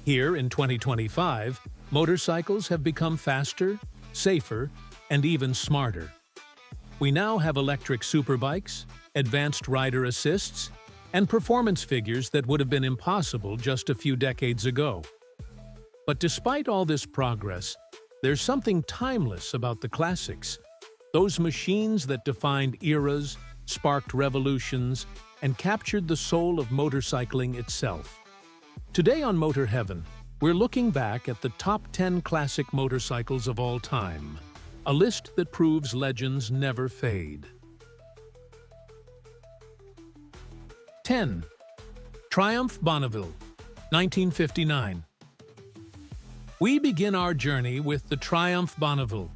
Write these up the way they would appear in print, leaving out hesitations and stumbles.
Here in 2025, motorcycles have become faster, safer, and even smarter. We now have electric superbikes, advanced rider assists, and performance figures that would have been impossible just a few decades ago. But despite all this progress, there's something timeless about the classics. Those machines that defined eras, sparked revolutions, and captured the soul of motorcycling itself. Today on Motor Heaven, we're looking back at the top 10 classic motorcycles of all time, a list that proves legends never fade. 10. Triumph Bonneville, 1959. We begin our journey with the Triumph Bonneville,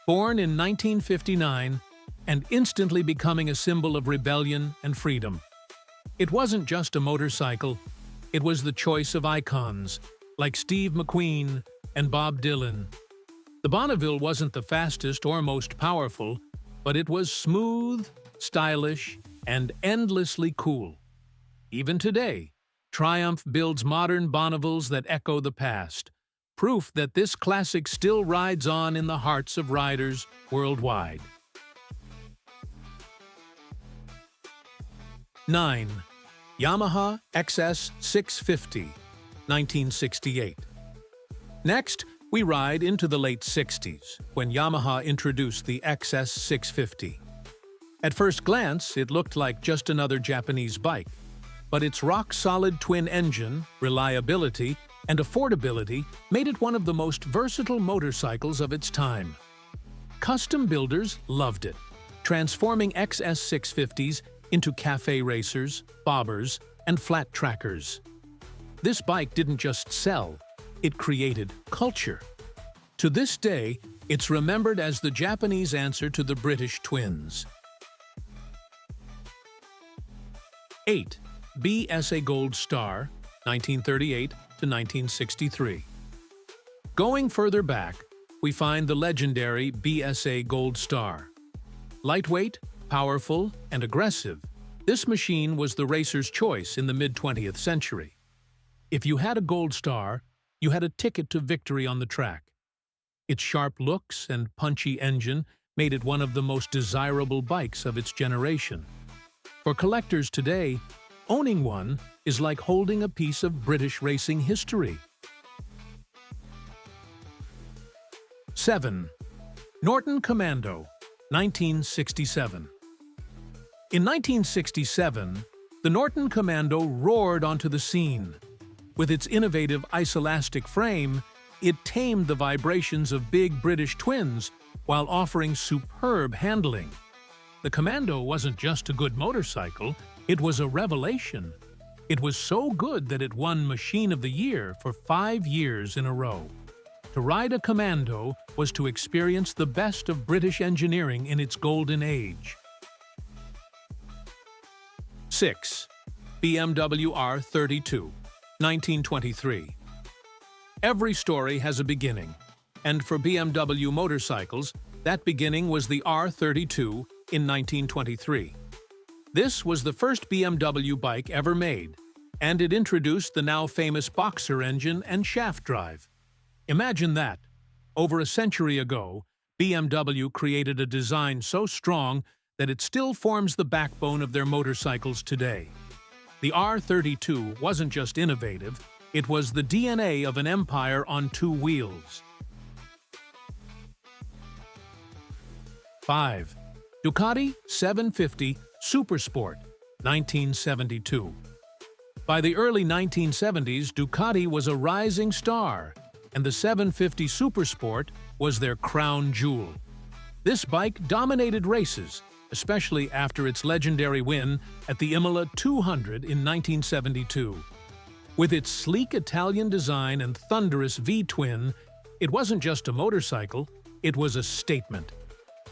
born in 1959 and instantly becoming a symbol of rebellion and freedom. It wasn't just a motorcycle, it was the choice of icons like Steve McQueen and Bob Dylan. The Bonneville wasn't the fastest or most powerful, but it was smooth, stylish, and endlessly cool. Even today, Triumph builds modern Bonnevilles that echo the past, proof that this classic still rides on in the hearts of riders worldwide. 9. Yamaha XS 650, 1968. Next, we ride into the late 60s, when Yamaha introduced the XS 650. At first glance, it looked like just another Japanese bike, but its rock-solid twin engine, reliability, and affordability made it one of the most versatile motorcycles of its time. Custom builders loved it, transforming XS 650s into cafe racers, bobbers, and flat trackers. This bike didn't just sell, it created culture. To this day, it's remembered as the Japanese answer to the British twins. 8. BSA Gold Star, 1938 to 1963. Going further back, we find the legendary BSA Gold Star. Lightweight, powerful, and aggressive, this machine was the racer's choice in the mid-20th century. If you had a Gold Star, you had a ticket to victory on the track. Its sharp looks and punchy engine made it one of the most desirable bikes of its generation. For collectors today, owning one is like holding a piece of British racing history. 7. Norton Commando, 1967. In 1967, the Norton Commando roared onto the scene. With its innovative isolastic frame, it tamed the vibrations of big British twins while offering superb handling. The Commando wasn't just a good motorcycle, it was a revelation. It was so good that it won Machine of the Year for 5 years in a row. To ride a Commando was to experience the best of British engineering in its golden age. 6. BMW R32, 1923. Every story has a beginning, and for BMW motorcycles, that beginning was the R32 in 1923. This was the first BMW bike ever made, and it introduced the now famous boxer engine and shaft drive. Imagine that. Over a century ago, BMW created a design so strong that it still forms the backbone of their motorcycles today. The R32 wasn't just innovative, it was the DNA of an empire on 2 wheels. 5. Ducati 750 SuperSport, 1972. By the early 1970s, Ducati was a rising star, and the 750 SuperSport was their crown jewel. This bike dominated races, especially after its legendary win at the Imola 200 in 1972. With its sleek Italian design and thunderous V-twin, it wasn't just a motorcycle, it was a statement.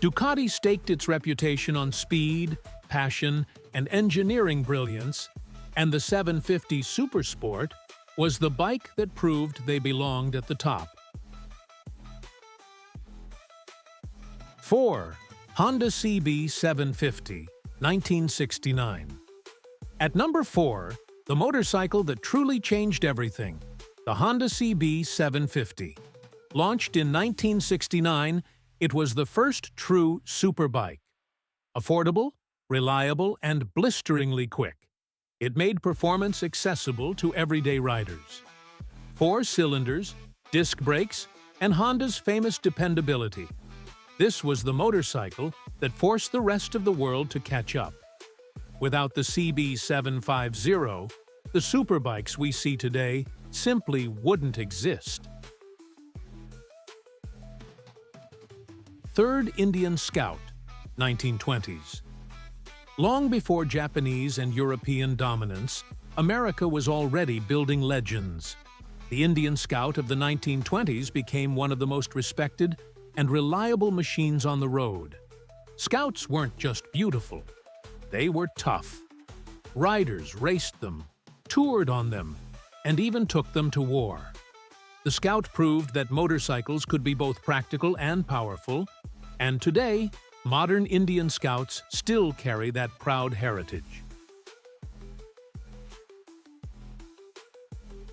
Ducati staked its reputation on speed, passion, and engineering brilliance, and the 750 SuperSport was the bike that proved they belonged at the top. 4. Honda CB 750, 1969. At number 4, the motorcycle that truly changed everything, The Honda CB 750. Launched in 1969, it was the first true superbike. Affordable, reliable, and blisteringly quick, it made performance accessible to everyday riders. 4 cylinders, disc brakes, and Honda's famous dependability. This was the motorcycle that forced the rest of the world to catch up. Without the CB 750, the superbikes we see today simply wouldn't exist. Third Indian Scout, 1920s. Long before Japanese and European dominance, America was already building legends. The Indian Scout of the 1920s became one of the most respected and reliable machines on the road. Scouts weren't just beautiful, they were tough. Riders raced them, toured on them, and even took them to war. The Scout proved that motorcycles could be both practical and powerful, and today, modern Indian Scouts still carry that proud heritage.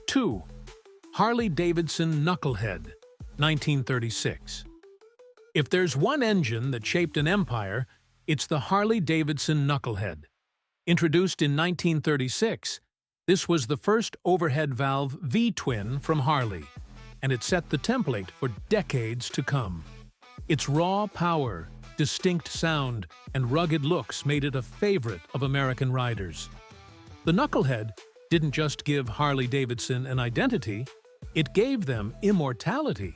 2. Harley-Davidson Knucklehead, 1936. If there's one engine that shaped an empire, it's the Harley-Davidson Knucklehead. Introduced in 1936, this was the first overhead valve V-twin from Harley, and it set the template for decades to come. Its raw power, distinct sound, and rugged looks made it a favorite of American riders. The Knucklehead didn't just give Harley-Davidson an identity, it gave them immortality.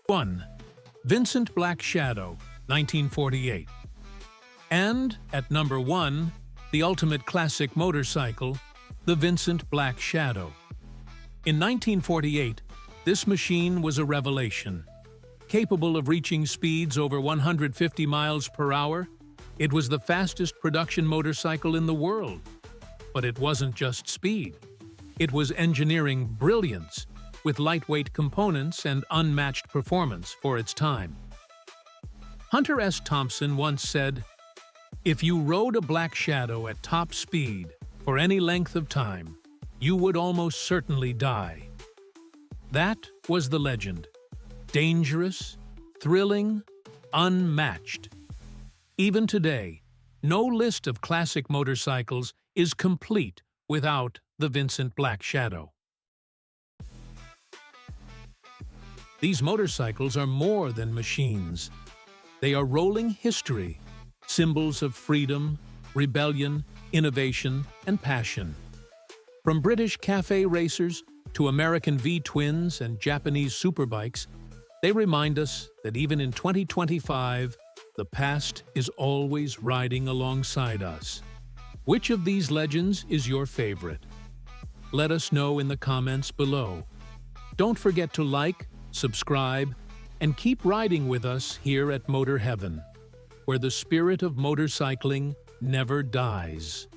1. Vincent Black Shadow, 1948. And, at number 1, the ultimate classic motorcycle, the Vincent Black Shadow. In 1948, this machine was a revelation. Capable of reaching speeds over 150 miles per hour, it was the fastest production motorcycle in the world. But it wasn't just speed. It was engineering brilliance, with lightweight components and unmatched performance for its time. Hunter S. Thompson once said, "If you rode a Black Shadow at top speed for any length of time, you would almost certainly die." That was the legend. Dangerous, thrilling, unmatched. Even today, no list of classic motorcycles is complete without the Vincent Black Shadow. These motorcycles are more than machines. They are rolling history, symbols of freedom, rebellion, innovation, and passion. From British cafe racers to American V-twins and Japanese superbikes, they remind us that even in 2025, the past is always riding alongside us. Which of these legends is your favorite? Let us know in the comments below. Don't forget to like, subscribe, and keep riding with us here at Motor Heaven, where the spirit of motorcycling never dies.